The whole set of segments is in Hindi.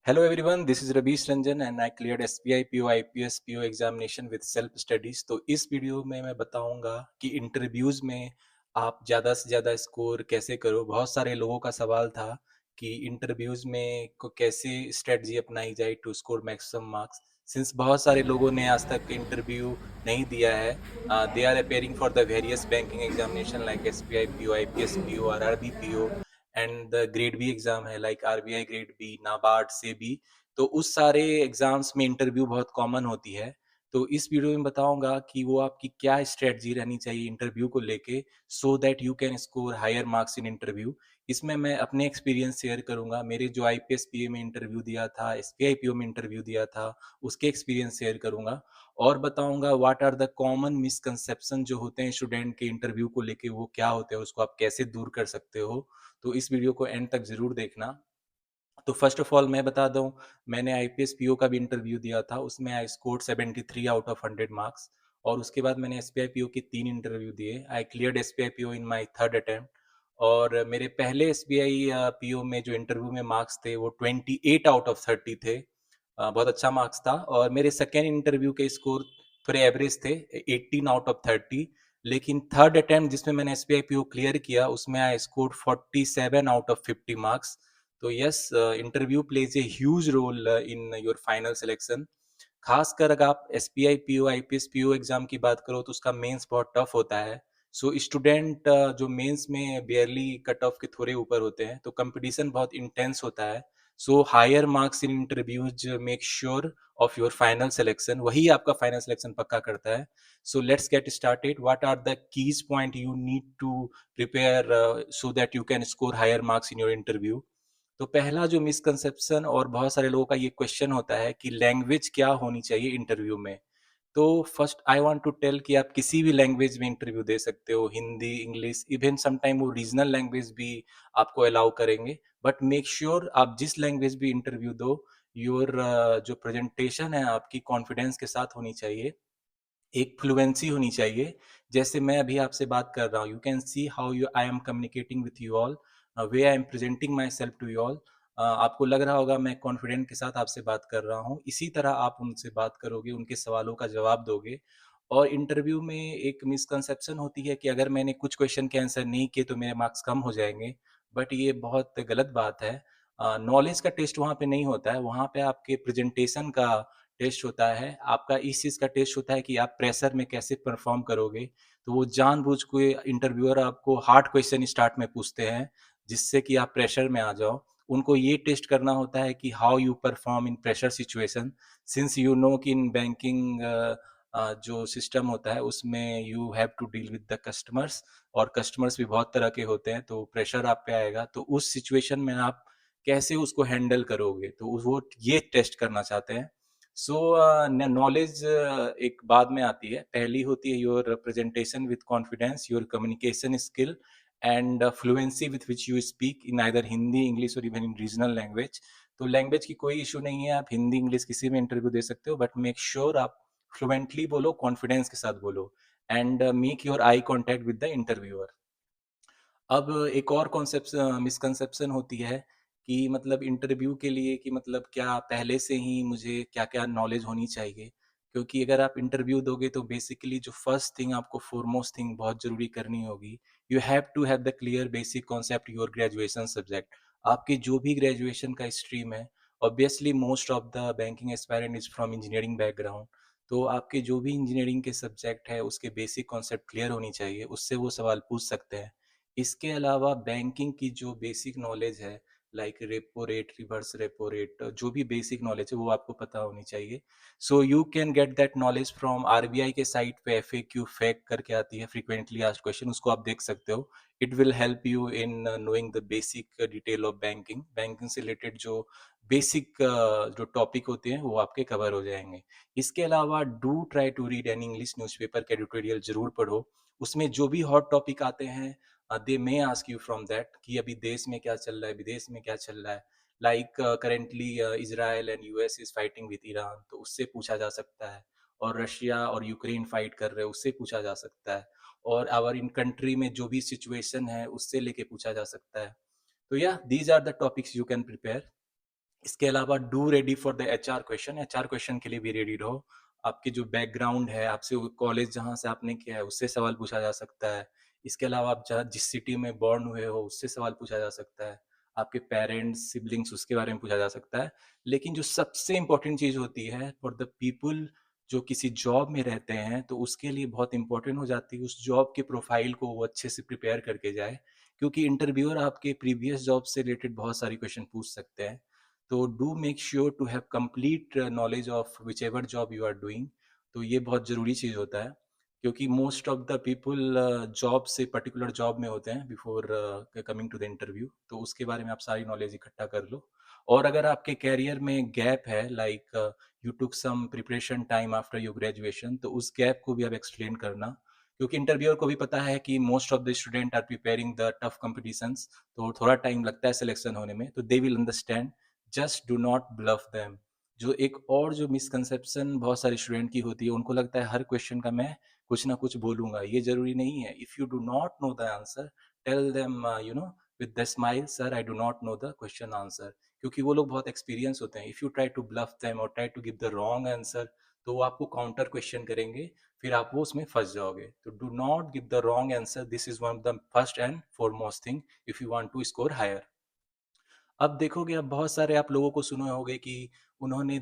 Hello everyone, this is Rabish Ranjan and I cleared SBI PO IPS PO examination with self studies। तो इस वीडियो में मैं बताऊंगा कि इंटरव्यूज में आप ज़्यादा से ज़्यादा स्कोर कैसे करो। बहुत सारे लोगों का सवाल था कि इंटरव्यूज में को कैसे स्ट्रेटजी अपनाई जाए to score maximum marks. Since बहुत सारे लोगों ने आज तक इंटरव्यू नहीं दिया है, they are appearing for the various banking examination like SBI PO IPS PO RRB PO and the grade B exam है like RBI grade B, NABARD से भी। तो उस सारे एग्जाम्स में इंटरव्यू बहुत कॉमन होती है। तो इस वीडियो में बताऊंगा कि वो आपकी क्या स्ट्रेटजी रहनी चाहिए इंटरव्यू को लेके, so that you can score higher marks in interview. इसमें मैं अपने एक्सपीरियंस शेयर करूंगा, मेरे जो आईपीएस पीए में इंटरव्यू दिया था, एसबीआई पीओ में इंटरव्यू दिया था, उसके एक्सपीरियंस शेयर करूंगा। और बताऊंगा what are the common misconception जो होते हैं स्टूडेंट के इंटरव्यू को लेके, वो क्या होते हैं, उसको आप कैसे दूर कर सकते हो। तो इस वीडियो को एंड तक जरूर देखना। तो फर्स्ट ऑफ ऑल मैं बता दूं, मैंने आईपीएस पीओ का भी इंटरव्यू दिया था, उसमें I scored 73 out of 100 marks. और उसके बाद मैंने एसबीआई पीओ के 3 इंटरव्यू दिए, आई cleared SBI PO in my third attempt. और मेरे पहले एसबीआई पीओ में जो इंटरव्यू में मार्क्स थे वो 28 आउट ऑफ 30 थे। बहुत अच्छा मार्क्स था। और मेरे सेकेंड इंटरव्यू के स्कोर थोड़े एवरेज थे, 18 आउट ऑफ 30। लेकिन थर्ड अटेम्प्ट जिसमें मैंने एसबीआई पीओ क्लियर किया, उसमें I scored 47 out of 50 marks. तो yes, interview plays a huge role in your final selection. खासकर अगर आप SBI PO IPS PO exam की बात करो तो उसका मेंस बहुत टफ होता है। सो स्टूडेंट जो मेंस में बेयरली कट ऑफ के थोड़े ऊपर होते हैं, तो कंपटीशन बहुत इंटेंस होता है। So higher marks in interviews make sure of your final selection, वही आपका फाइनल सिलेक्शन पक्का करता है। So let's get started. What are the keys point you need to prepare so that you can score higher marks in your interview. तो पहला जो मिसकंसेप्शन और बहुत सारे लोगों का ये क्वेश्चन होता है कि लैंग्वेज क्या होनी चाहिए इंटरव्यू में। तो first I want to tell कि आप किसी भी लैंग्वेज में इंटरव्यू दे सकते हो, हिंदी, इंग्लिश, इवन समटाइम वो रीजनल लैंग्वेज भी आपको अलाउ करेंगे। बट मेक श्योर आप जिस लैंग्वेज भी इंटरव्यू दो, योर जो प्रेजेंटेशन है आपकी कॉन्फिडेंस के साथ होनी चाहिए, एक फ्लुएंसी होनी चाहिए। जैसे मैं अभी आपसे बात कर रहा हूँ, you can see how you I am communicating with you all, way I am presenting myself to you all. आपको लग रहा होगा मैं कॉन्फिडेंट के साथ आपसे बात कर रहा हूँ, इसी तरह आप उनसे बात करोगे, उनके सवालों का जवाब दोगे। और इंटरव्यू में एक मिसकंसेप्शन होती है कि अगर मैंने कुछ क्वेश्चन के आंसर नहीं किए तो मेरे मार्क्स कम हो जाएंगे। बट ये बहुत गलत बात है। नॉलेज का टेस्ट वहाँ पे नहीं होता है, वहाँ पे आपके प्रेजेंटेशन का टेस्ट होता है, आपका इस चीज़ का टेस्ट होता है कि आप प्रेशर में कैसे परफॉर्म करोगे। तो वो जानबूझ के इंटरव्यूअर आपको हार्ड क्वेश्चन स्टार्ट में पूछते हैं, जिससे कि आप प्रेशर में आ जाओ। उनको ये टेस्ट करना होता है कि how you perform in pressure situation. Since you know कि इन बैंकिंग जो सिस्टम होता है उसमें you have to deal with the customers, और कस्टमर्स भी बहुत तरह के होते हैं, तो प्रेशर आप पे आएगा। तो उस सिचुएशन में आप कैसे उसको हैंडल करोगे, तो वो ये टेस्ट करना चाहते हैं। सो नॉलेज एक बाद में आती है, पहली होती है your presentation with confidence, your communication skill and fluency with which you speak in either Hindi, English और इवन इन रीजनल लैंग्वेज। तो लैंग्वेज की कोई इशू नहीं है, आप हिंदी इंग्लिश किसी में इंटरव्यू दे सकते हो, बट मेक श्योर आप फ्लुएंटली बोलो, कॉन्फिडेंस के साथ बोलो, and make your I contact with the interviewer. अब एक और कॉन्सेप्ट मिसकंसेप्शन होती है कि मतलब इंटरव्यू के लिए कि मतलब क्या पहले से ही मुझे क्या क्या नॉलेज होनी चाहिए। क्योंकि अगर आप इंटरव्यू दोगे तो बेसिकली जो फर्स्ट थिंग आपको फोरमोस्ट थिंग बहुत जरूरी करनी होगी, you have to have the clear basic concept your graduation subject. आपके जो भी ग्रेजुएशन का स्ट्रीम है, obviously most of the banking aspirant is from engineering background. तो आपके जो भी इंजीनियरिंग के सब्जेक्ट है उसके बेसिक कॉन्सेप्ट क्लियर होनी चाहिए, उससे वो सवाल पूछ सकते हैं। इसके अलावा बैंकिंग की जो बेसिक नॉलेज है, like repo rate, reverse repo rate, जो भी बेसिक नॉलेज है वो आपको पता होनी चाहिए। So you can get that knowledge from RBI के साइट पे, एफ ए क्यू फैक करके आती है, फ्रीक्वेंटली आस्क्ड क्वेश्चन, उसको आप देख सकते हो। It will help you in knowing the basic detail of banking. Banking से रिलेटेड जो बेसिक जो टॉपिक होते हैं वो आपके कवर हो जाएंगे। इसके अलावा do try to read an English newspaper का एडिटोरियल जरूर पढ़ो। उसमें जो भी हॉट टॉपिक आते हैं, they may ask you from that कि अभी देश में क्या चल रहा है, विदेश में क्या चल रहा है। Like currently Israel and US is fighting with Iran, तो उससे पूछा जा सकता है। और रशिया और यूक्रेन फाइट कर रहे हैं, उससे पूछा जा सकता है। और आवर इन कंट्री में जो भी सिचुएशन है उससे लेके पूछा जा सकता है। तो या these are the topics you can prepare. इसके अलावा do ready for the HR question, HR question के लिए भी रेडी रहो। आपके जो बैकग्राउंड है, आपसे वो कॉलेज जहाँ से आपने किया है उससे सवाल पूछा जा सकता है। इसके अलावा आप जहाँ जिस सिटी में बॉर्न हुए हो उससे सवाल पूछा जा सकता है। आपके पेरेंट्स, सिबलिंग्स उसके बारे में पूछा जा सकता है। लेकिन जो सबसे इम्पोर्टेंट चीज़ होती है फॉर द पीपल जो किसी जॉब में रहते हैं, तो उसके लिए बहुत इंपॉर्टेंट हो जाती है उस जॉब के प्रोफाइल को वो अच्छे से प्रिपेयर करके जाए, क्योंकि इंटरव्यूअर आपके प्रीवियस जॉब से रिलेटेड बहुत सारी क्वेश्चन पूछ सकते हैं। तो do make sure to have complete knowledge of whichever job you are doing. तो ये बहुत ज़रूरी चीज़ होता है, क्योंकि most of the people job से पर्टिकुलर जॉब में होते हैं before coming to the interview, तो उसके बारे में आप सारी नॉलेज इकट्ठा कर लो। और अगर आपके कैरियर में गैप है, like you took some preparation time after your graduation, तो उस गैप को भी आप एक्सप्लेन करना, क्योंकि इंटरव्यूअर को भी पता है कि most of the student are preparing the tough competitions, तो थोड़ा टाइम लगता है सिलेक्शन होने में, तो they will understand. Just do not bluff them. जो एक और जो मिसकंसेप्शन बहुत सारे स्टूडेंट की होती है, उनको लगता है हर क्वेश्चन का मैं कुछ ना कुछ बोलूंगा, ये जरूरी नहीं है। If you do not know the answer, tell them with the smile, sir I do not know the question answer, क्योंकि वो लोग बहुत एक्सपीरियंस होते हैं। If you try to bluff them और try to give the wrong answer, तो वो आपको काउंटर क्वेश्चन करेंगे, फिर आप वो उसमें फंस जाओगे। तो do not give the wrong answer, this is one of the first and foremost thing if you want to score higher. अब देखोगे, अब बहुत सारे आप लोगों को सुने होंगे कि उन्होंने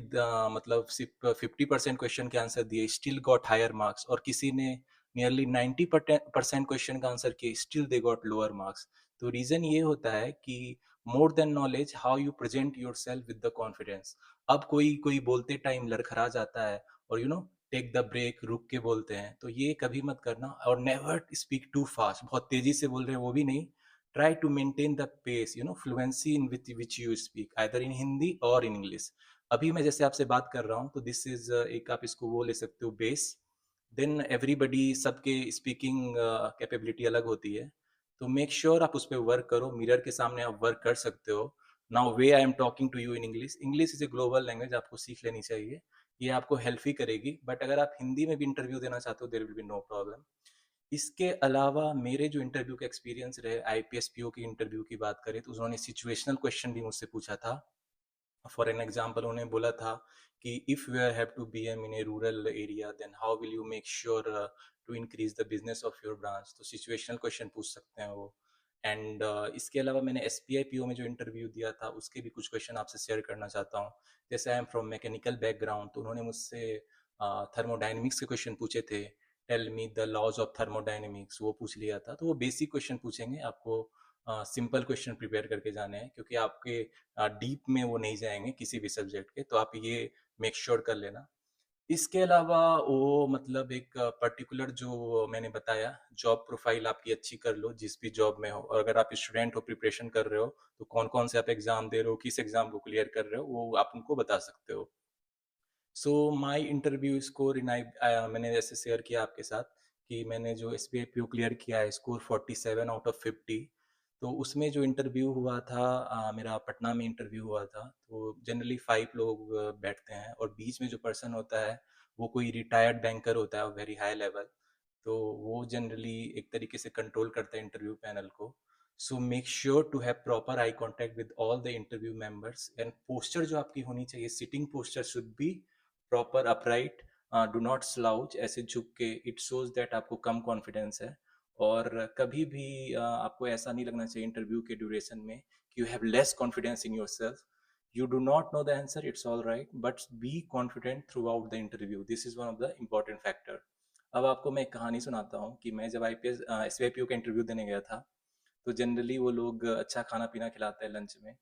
मतलब सिर्फ 50% क्वेश्चन के आंसर दिए, स्टिल गॉट हायर मार्क्स, और किसी ने नियरली 90% क्वेश्चन का आंसर किए, still they got lower marks. तो रीजन ये होता है कि more than knowledge, how you present your self with the confidence. अब कोई कोई बोलते टाइम लड़खड़ा जाता है और टेक द ब्रेक, रुक के बोलते हैं, तो ये कभी मत करना। और नेवर स्पीक टू फास्ट, बहुत तेजी से बोल रहे हैं वो भी नहीं। try to maintain the pace, fluency in with which you speak, either in Hindi or in English। अभी मैं जैसे आपसे बात कर रहा हूँ, तो दिस इज एक आप इसको वो ले सकते हो बेस। देन एवरीबडी, सबके स्पीकिंग कैपेबिलिटी अलग होती है, तो मेक श्योर आप उस पर वर्क करो। मिरर के सामने आप वर्क कर सकते हो। Now way I am talking to you in English, English is a global language, आपको सीख लेनी चाहिए, ये आपको हेल्प ही करेगी। बट अगर आप हिंदी में भी इंटरव्यू देना चाहते हो, there will be no problem. इसके अलावा मेरे जो इंटरव्यू का एक्सपीरियंस रहे, आईपीएस पीओ की इंटरव्यू की बात करें, तो उन्होंने सिचुएशनल क्वेश्चन भी मुझसे पूछा था। फॉर एन एग्जाम्पल, उन्होंने बोला था कि if you have to B M in a rural area, then how will you make sure to increase the business of your branch. तो सिचुएशनल क्वेश्चन पूछ सकते हैं वो। एंड इसके अलावा मैंने S B I P O में जो इंटरव्यू दिया था, उसके भी कुछ क्वेश्चन आपसे शेयर करना चाहता हूँ। जैसे I am from mechanical background, तो उन्होंने मुझसे थर्मोडाइनमिक्स के क्वेश्चन पूछे थे। Tell me the laws of thermodynamics, वो पूछ लिया था। तो वो बेसिक क्वेश्चन पूछेंगे आपको, सिंपल क्वेश्चन प्रिपेयर करके जाने हैं, क्योंकि आपके डीप में वो नहीं जाएंगे किसी भी सब्जेक्ट के, तो आप ये मेक श्योर कर लेना। इसके अलावा वो मतलब एक पर्टिकुलर जो मैंने बताया, जॉब प्रोफाइल आपकी अच्छी कर लो जिस भी जॉब में हो। और अगर आप स्टूडेंट हो, प्रिपरेशन कर रहे हो, तो कौन कौन से आप एग्जाम दे रहे हो, किस एग्जाम को क्लियर कर रहे हो, वो आप उनको बता सकते हो। सो माई इंटरव्यू स्कोर इन आई, मैंने जैसे शेयर किया आपके साथ कि मैंने जो S B I P O clear किया है, स्कोर 47 आउट ऑफ 50। तो उसमें जो इंटरव्यू हुआ था, मेरा पटना में इंटरव्यू हुआ था। तो जनरली 5 लोग बैठते हैं, और बीच में जो पर्सन होता है वो कोई रिटायर्ड बैंकर होता है, वेरी हाई लेवल। तो वो जनरली एक तरीके से कंट्रोल करता है इंटरव्यू पैनल को। So make sure to have proper eye contact with all the interview members, and posture जो आपकी होनी चाहिए, sitting posture should be proper upright. Do not slouch, ऐसे झुक के, इट शोज दैट आपको कम कॉन्फिडेंस है। और कभी भी आपको ऐसा नहीं लगना चाहिए इंटरव्यू के ड्यूरेशन में कि you have less confidence in your self. You do not know the answer, it's all right, but be confident through out the interview, this is one of the important factor. अब आपको मैं एक कहानी सुनाता हूँ कि मैं जब आईपीएस एस का इंटरव्यू देने गया था, तो जनरली वो लोग अच्छा खाना पीना खिलाते हैं लंच में।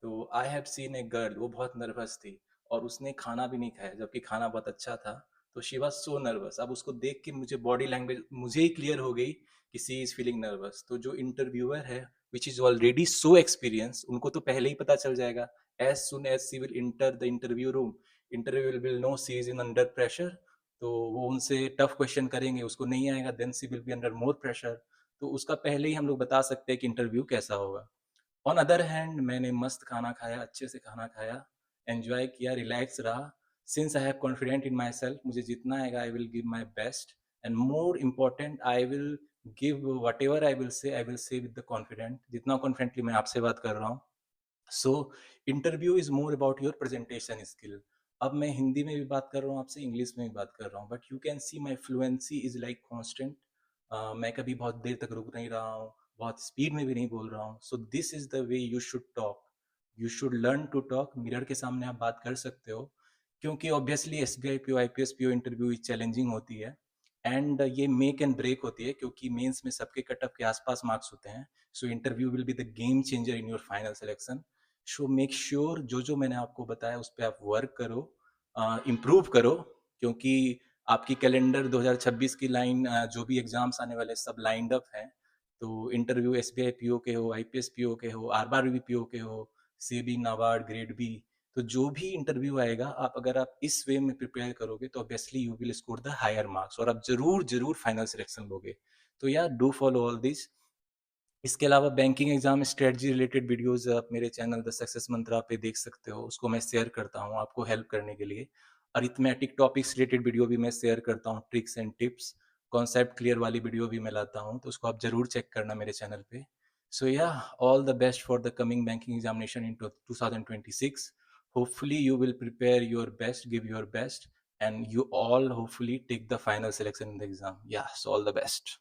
तो I have seen a girl, वो बहुत नर्वस थी, और उसने खाना भी नहीं खाया जबकि खाना बहुत अच्छा था। तो शी वॉज सो नर्वस। अब उसको देख के मुझे बॉडी लैंग्वेज मुझे ही क्लियर हो गई कि सी इज फीलिंग नर्वस। तो जो इंटरव्यूअर है which is already so experience, उनको तो पहले ही पता चल जाएगा। As soon as she will enter the interview room, interview will know she is in under pressure. तो वो उनसे टफ क्वेश्चन करेंगे, उसको नहीं आएगा, then she will be under more pressure. तो उसका पहले ही हम लोग बता सकते हैं कि इंटरव्यू कैसा होगा। ऑन अदर हैंड, मैंने मस्त खाना खाया, अच्छे से खाना खाया, एंजॉय किया, रिलैक्स रहा। Since I have confident in my self, मुझे जितना आएगा I will give my best. And more important, I will give what ever I will say with the confident, जितना कॉन्फिडेंटली मैं आपसे बात कर रहा हूँ। So interview is more about your presentation skill. अब मैं हिंदी में भी बात कर रहा हूँ आपसे, इंग्लिश में भी बात कर रहा हूँ, but you can C my fluency is like constant. मैं कभी बहुत देर तक रुक नहीं रहा हूँ, बहुत स्पीड में भी नहीं बोल रहा हूँ। So this is the way you should talk. You should learn to talk. Mirror के सामने आप बात कर सकते हो, क्योंकि obviously S B I P O I P S P O interview challenging होती है, एंड ये मेक एंड ब्रेक होती है, क्योंकि मेंस में सबके कट ऑफ के आसपास मार्क्स होते हैं। So interview will be the game changer in your final selection. So make sure जो मैंने आपको बताया उस पर आप वर्क करो, इम्प्रूव करो, क्योंकि आपकी कैलेंडर 2026 की लाइन, जो भी एग्जाम्स आने वाले सब लाइंड अप हैं। तो interview S B I P O के हो, I P S P O के हो, आर बार पी ओ के हो, SEBI NABARD grade B, तो जो भी इंटरव्यू आएगा, आप अगर आप इस वे में प्रिपेयर करोगे तो obviously you will score the higher marks, और आप जरूर जरूर फाइनल सिलेक्शन लोगे। तो यार डू फॉलो ऑल दिस। इसके अलावा banking exam strategy related videos आप मेरे चैनल द सक्सेस मंत्रा पे देख सकते हो, उसको मैं शेयर करता हूँ आपको हेल्प करने के लिए। अरिथमेटिक टॉपिक्स रिलेटेड वीडियो भी मैं शेयर करता हूँ, tricks and tips. Concept clear वाली वीडियो भी मैं लाता हूँ, तो उसको आप जरूर चेक करना मेरे चैनल पे। सो या, all the best for the coming banking examination in 2026। Hopefully you will prepare your best, give your best, and you all hopefully take the final selection in the exam. Yeah, so all the best.